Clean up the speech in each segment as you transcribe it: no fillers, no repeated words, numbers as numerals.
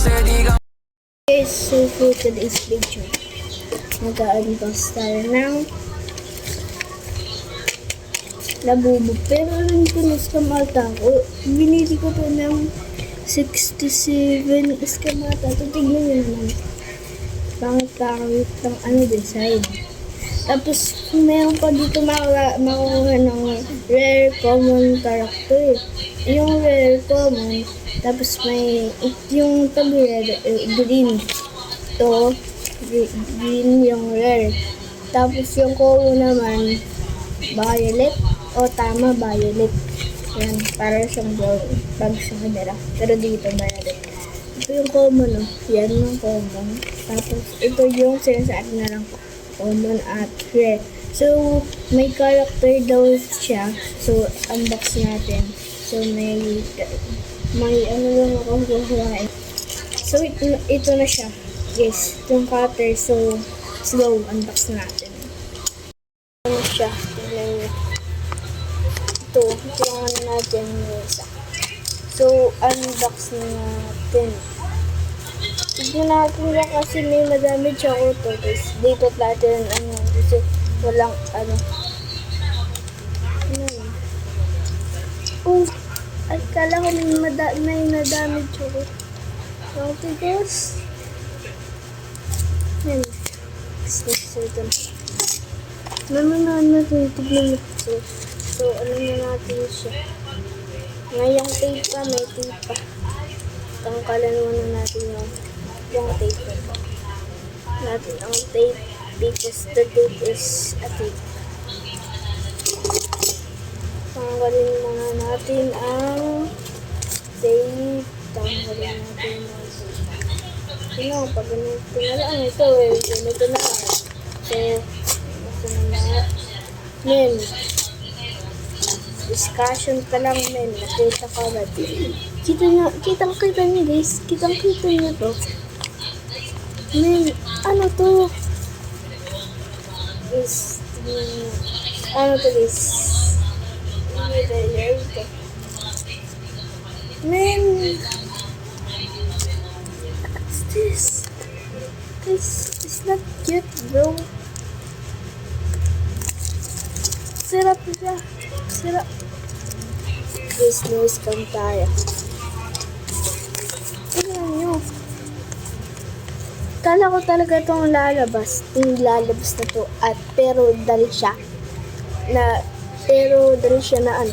Okay, so for today's video, mag-unbox tayo ng Labubu. Pero alam ko na Eskamata ko. Binili ko to ng 67 Eskamata. So tignan nyo naman. Pangit ng design. Tapos meron pa dito makukuha ng rare common character. Yung rare common, tapos may yung tabi green. To green yung rare. Tapos yung common naman violet. O tama, violet. Yan, para siyang bag sa kanila. Pero dito violet. Ito yung common, no? Yan yung common. Tapos ito yung sinasabi na lang common at rare. So, may character daw siya. So, unbox natin. So, may ano lang ako kukuhain. So, ito na siya. Yes, itong cutter. So, let's go. Unbox natin. Ano siya? Tignan nyo. Ito yung ano natin yung isa. So, unbox na natin. Tignan natin lang kasi may madami choco to. Dito natin kasi walang oh, ay kala ko may nadami choco. Okay guys. Yan. So, ito na. Naman natin. Tignan natin. So, alam na natin siya. Ngayong tape pa, may tape pa. Tangkalan muna natin yung tape na natin ang tape because the tape is a tape. Tanggalin muna natin ang tape. Tanggalin natin ang tape. Pag ganito na lang ito ganito na lang. So, ito na lang. Men, discussion ka lang men. Nakita ka ba? Kitang-kita niyo guys. Kitang-kita niyo to. Men, ano to? Is, ano to guys? Men, what's this? This is not cute, bro. Sirap siya. Sirap. Guys, no-scam tayo. Tignan nyo. Kala ko talaga itong lalabas. Yung lalabas na to. Pero dali siya na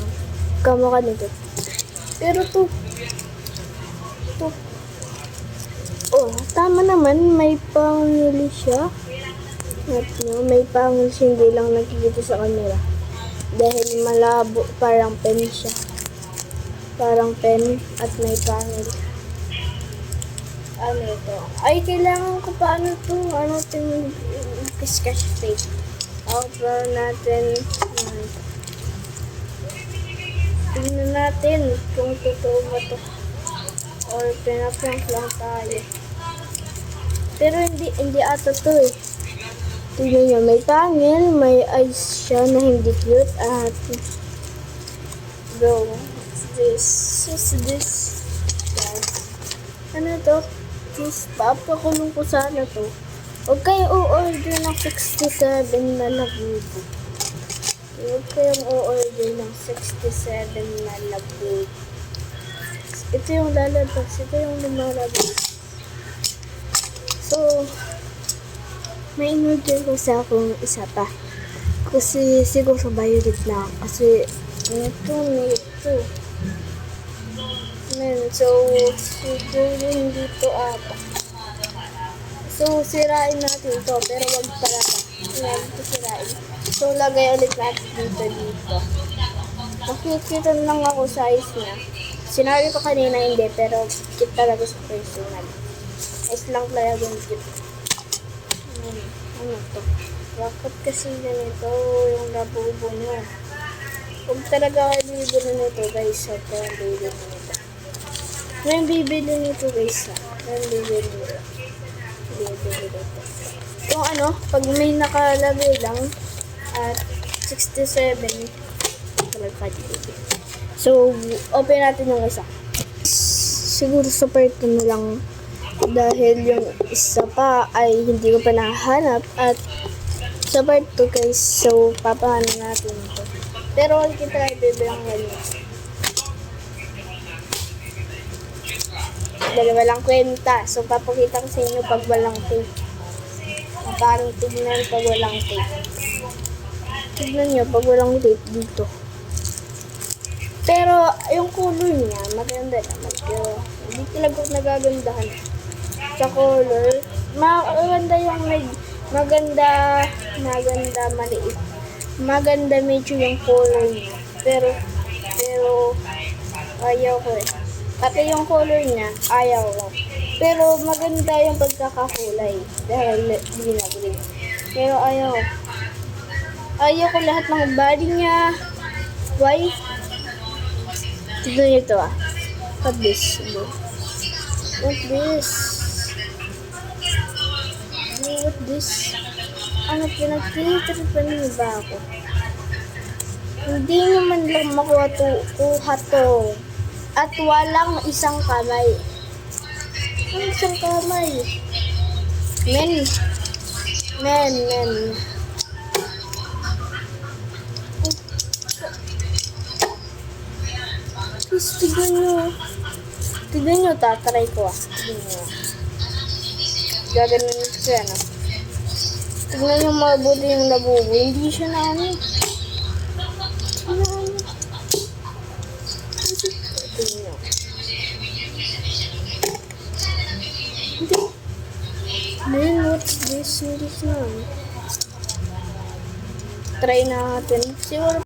kamukha nito. Pero to. Oh, tama naman. May pangili siya. At may pangil siya. Hindi lang nakikita sa camera. Dahil malabo. Parang pen siya. Parang pen at may pangil. Ano ito? Ay, kailangan ko pa to? Ano itong sketch tape? Para natin. Tingnan natin kung totoo ba to. Or pinaprank lang tayo. Pero hindi ata to eh. Tingnan nyo, may pangil, may eyes siya na hindi cute. At bro, what's this? Ano to? Please, papakulong ko sana to. Huwag kayong o-order ng 67 na Labubu. Huwag kayong o-order ng 67 na Labubu. Ito yung lalabas. Ito yung lumalabas. So, may in-order ko sa akong isa pa. Kasi siguro violet na. Kasi ito. So, siguro hindi to ata. So, sirain natin to. Pero wag pala ka. Hindi ito sirain. So, lagay ulit natin dito. Nakikita lang ako size niya. Sinabi ko kanina hindi. Pero, cute talaga sa personal. Nice lang talaga yung cute. Ano to? Bakit kasi ganito yung Labubu niya? Huwag talaga kayo bibili nito guys. Ito yung bibili nito. May bibili nito guys. May bibili nito. Kung pag may nakalagay lang at 67 talaga bibili. So, open natin yung isa. Siguro sa part na lang Dahil yung isa pa ay hindi ko pa nahanap at sa part 2 guys, so papahanap natin ito. Pero huwag kita ibibilang ganyan. Dalawa lang kwenta. So papakita ko sa inyo pag walang tape. Paano tignan pag walang tape. Tignan nyo pag walang tape dito. Pero yung color niya, maganda naman. Pero hindi talaga nagagandahan. Sa color, maganda yung maganda maliit. Maganda medyo yung color niya. Pero ayaw ko eh. Pati yung color niya, ayaw ko. Pero maganda yung pagkakakulay. Dahil hindi na green. Pero ayaw ko. Ayaw ko lahat ng body niya. Why? Tignan nyo ito ah. What this? What this? What this? Ano, pinagtinitripan niyo ba ako? Hindi nyo man lang makuha to. At walang isang kamay. Ang isang kamay. Men. Please, tignan nyo, tatry ko ah. Tignan nyo. Gaganon ko siya, no? Tignan nyo mabuti yung labubo. Hindi siya na ano. Tignan nyo. Hindi. Man, what's this? Hindi siya. Try natin. Siguro